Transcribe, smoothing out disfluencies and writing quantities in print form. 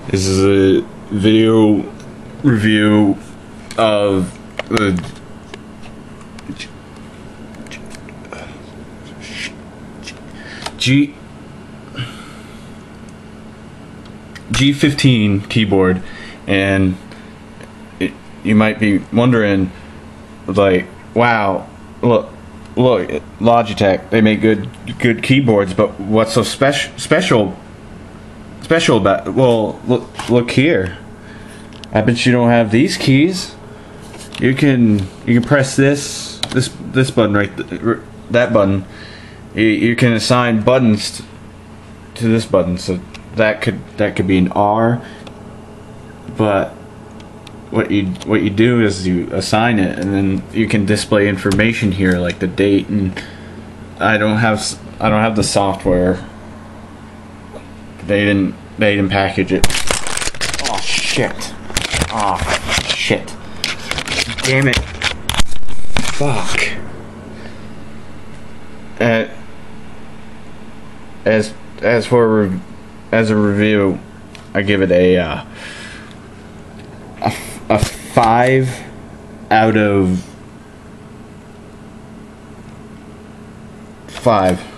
This is a video review of the G15 keyboard, and you might be wondering, like, wow, look, Logeytech, they make good keyboards, but what's so special about it? Well, look here. I bet you don't have these keys. You can press this button that button. You can assign buttons to this button, so that could be an R. But what you do is you assign it, and then you can display information here, like the date. And I don't have the software. They didn't package it. Oh shit! Oh shit! Damn it! Fuck! As a review, I give it a 5 out of 5.